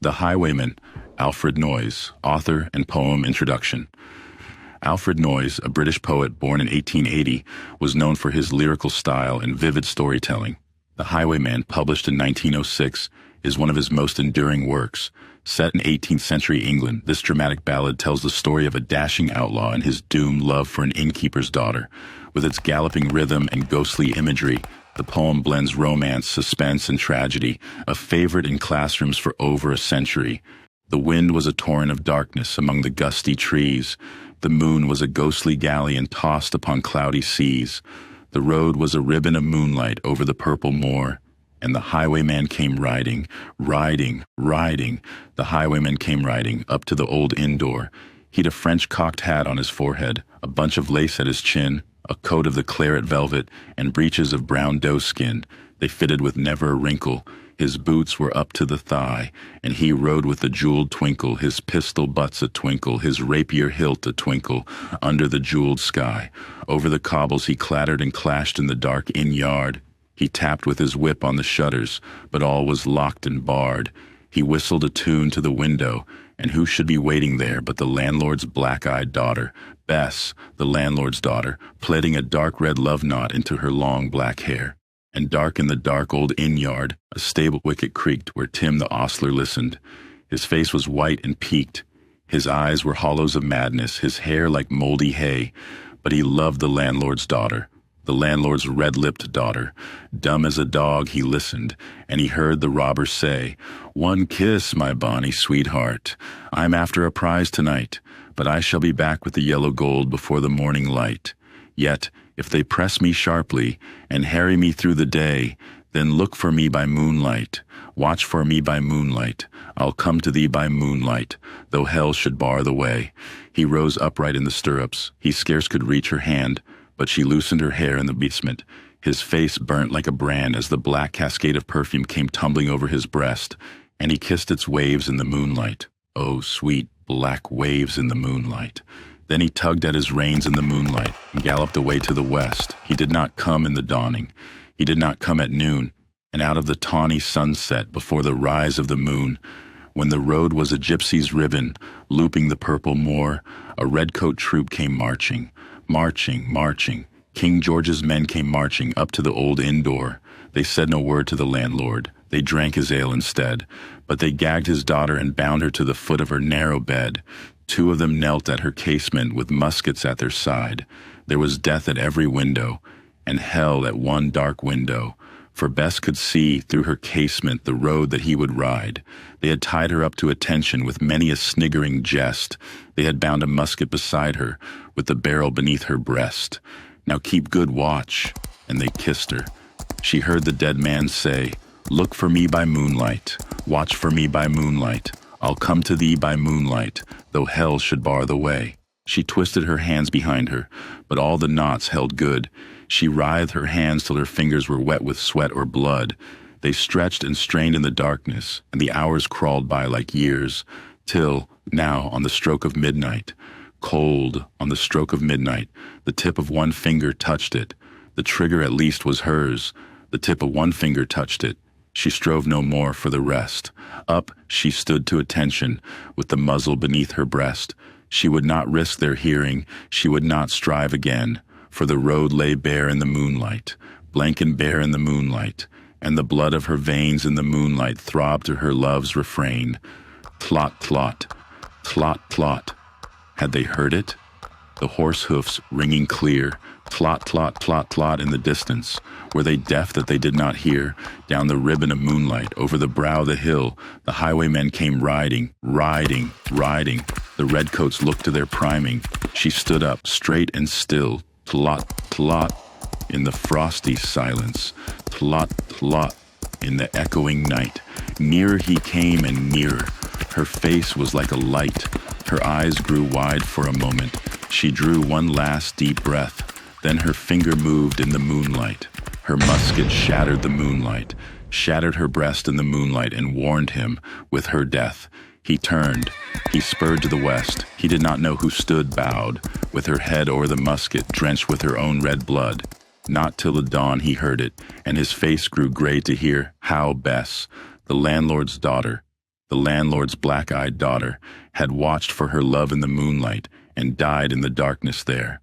The Highwayman, Alfred Noyes, author and poem introduction. Alfred Noyes, a British poet born in 1880, was known for his lyrical style and vivid storytelling. The Highwayman, published in 1906, is one of his most enduring works. Set in 18th century England, this dramatic ballad tells the story of a dashing outlaw and his doomed love for an innkeeper's daughter. With its galloping rhythm and ghostly imagery, the poem blends romance, suspense, and tragedy, a favorite in classrooms for over a century. The wind was a torrent of darkness among the gusty trees. The moon was a ghostly galleon tossed upon cloudy seas. The road was a ribbon of moonlight over the purple moor. And the highwayman came riding, riding, riding. The highwayman came riding up to the old inn door. He'd a French cocked hat on his forehead, a bunch of lace at his chin, a coat of the claret velvet, and breeches of brown doe skin. They fitted with never a wrinkle. His boots were up to the thigh, and he rode with a jeweled twinkle, his pistol butts a twinkle, his rapier hilt a twinkle, under the jeweled sky. Over the cobbles he clattered and clashed in the dark inn yard. He tapped with his whip on the shutters, but all was locked and barred. He whistled a tune to the window, and who should be waiting there but the landlord's black-eyed daughter, Bess, the landlord's daughter, plaiting a dark red love knot into her long black hair. And dark in the dark old inn yard, a stable wicket creaked where Tim the ostler listened. His face was white and peaked. His eyes were hollows of madness, his hair like moldy hay. But he loved the landlord's daughter, the landlord's red-lipped daughter. Dumb as a dog he listened, and he heard the robber say, "One kiss, my bonny sweetheart. I'm after a prize tonight, but I shall be back with the yellow gold before the morning light. Yet, if they press me sharply and harry me through the day, then look for me by moonlight, watch for me by moonlight. I'll come to thee by moonlight, though hell should bar the way." He rose upright in the stirrups. He scarce could reach her hand, but she loosened her hair in the basement. His face burnt like a brand as the black cascade of perfume came tumbling over his breast, and he kissed its waves in the moonlight. Oh, sweet black waves in the moonlight. Then he tugged at his reins in the moonlight and galloped away to the west. He did not come in the dawning. He did not come at noon, and out of the tawny sunset before the rise of the moon, when the road was a gypsy's ribbon, looping the purple moor, a redcoat troop came marching, marching, marching. King George's men came marching up to the old inn door. They said no word to the landlord. They drank his ale instead, but they gagged his daughter and bound her to the foot of her narrow bed. Two of them knelt at her casement with muskets at their side. There was death at every window, and hell at one dark window, for Bess could see through her casement the road that he would ride. They had tied her up to attention with many a sniggering jest. They had bound a musket beside her, with the barrel beneath her breast. "Now keep good watch," and they kissed her. She heard the dead man say, "Look for me by moonlight, watch for me by moonlight. I'll come to thee by moonlight, though hell should bar the way." She twisted her hands behind her, but all the knots held good. She writhed her hands till her fingers were wet with sweat or blood. They stretched and strained in the darkness, and the hours crawled by like years, till, now, on the stroke of midnight, cold, on the stroke of midnight, the tip of one finger touched it. The trigger at least was hers. The tip of one finger touched it. She strove no more for the rest. Up she stood to attention, with the muzzle beneath her breast. She would not risk their hearing, she would not strive again, for the road lay bare in the moonlight, blank and bare in the moonlight, and the blood of her veins in the moonlight throbbed to her love's refrain. Tlot, tlot, tlot, tlot. Had they heard it? The horse hoofs ringing clear, tlot, tlot, tlot, tlot in the distance. Were they deaf that they did not hear? Down the ribbon of moonlight, over the brow of the hill, the highwaymen came riding, riding, riding. The redcoats looked to their priming. She stood up, straight and still, tlot, tlot, in the frosty silence, tlot, tlot, in the echoing night. Nearer he came and nearer. Her face was like a light. Her eyes grew wide for a moment. She drew one last deep breath. Then her finger moved in the moonlight. Her musket shattered the moonlight, shattered her breast in the moonlight, and warned him with her death. He turned. He spurred to the west. He did not know who stood bowed, with her head o'er the musket, drenched with her own red blood. Not till the dawn he heard it, and his face grew gray to hear how Bess, the landlord's daughter, the landlord's black-eyed daughter, had watched for her love in the moonlight and died in the darkness there.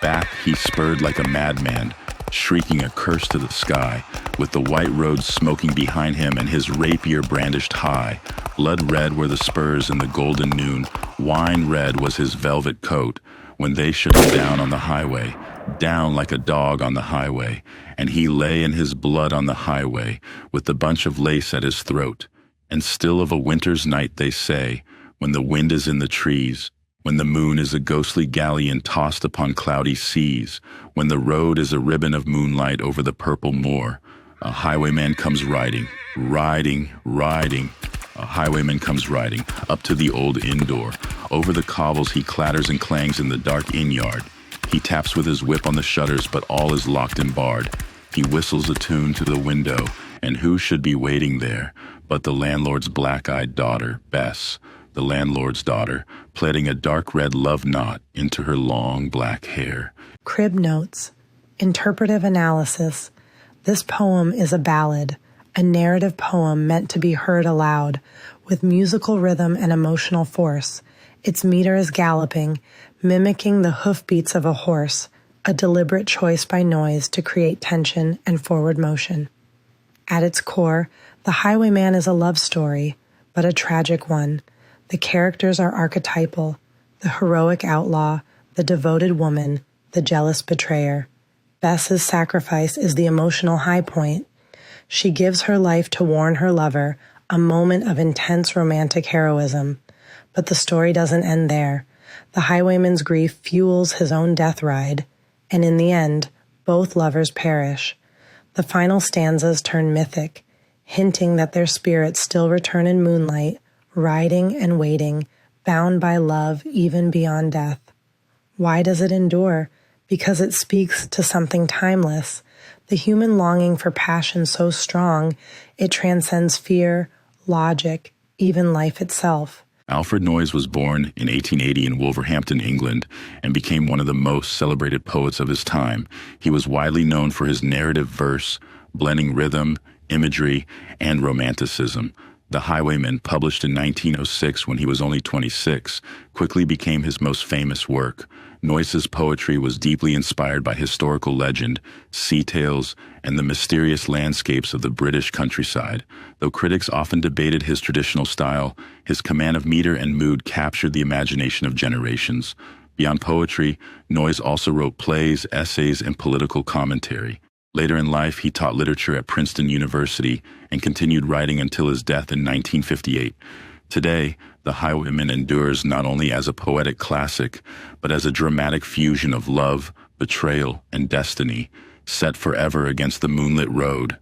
Back he spurred like a madman, shrieking a curse to the sky, with the white road smoking behind him and his rapier brandished high. Blood red were the spurs in the golden noon, wine red was his velvet coat, when they shook him down on the highway, down like a dog on the highway, and he lay in his blood on the highway, with the bunch of lace at his throat. And still of a winter's night they say, when the wind is in the trees, when the moon is a ghostly galleon tossed upon cloudy seas, when the road is a ribbon of moonlight over the purple moor, a highwayman comes riding, riding, riding. A highwayman comes riding up to the old inn door. Over the cobbles he clatters and clangs in the dark inn yard. He taps with his whip on the shutters, but all is locked and barred. He whistles a tune to the window, and who should be waiting there but the landlord's black-eyed daughter, Bess, the landlord's daughter, plaiting a dark red love knot into her long black hair. Crib notes. Interpretive analysis. This poem is a ballad, a narrative poem meant to be heard aloud, with musical rhythm and emotional force. Its meter is galloping, mimicking the hoofbeats of a horse, a deliberate choice by Noyes to create tension and forward motion. At its core, The Highwayman is a love story, but a tragic one. The characters are archetypal: the heroic outlaw, the devoted woman, the jealous betrayer. Bess's sacrifice is the emotional high point. She gives her life to warn her lover, a moment of intense romantic heroism. But the story doesn't end there. The highwayman's grief fuels his own death ride, and in the end, both lovers perish. The final stanzas turn mythic, hinting that their spirits still return in moonlight, riding and waiting, bound by love even beyond death. Why does it endure? Because it speaks to something timeless, the human longing for passion so strong it transcends fear, logic, even life itself. Alfred Noyes was born in 1880 in Wolverhampton, England, and became one of the most celebrated poets of his time. He was widely known for his narrative verse, blending rhythm, imagery, and romanticism. The Highwayman, published in 1906 when he was only 26, quickly became his most famous work. Noyes's poetry was deeply inspired by historical legend, sea tales, and the mysterious landscapes of the British countryside. Though critics often debated his traditional style, his command of meter and mood captured the imagination of generations. Beyond poetry, Noyes also wrote plays, essays, and political commentary. Later in life, he taught literature at Princeton University and continued writing until his death in 1958. Today, The Highwayman endures not only as a poetic classic, but as a dramatic fusion of love, betrayal, and destiny, set forever against the moonlit road,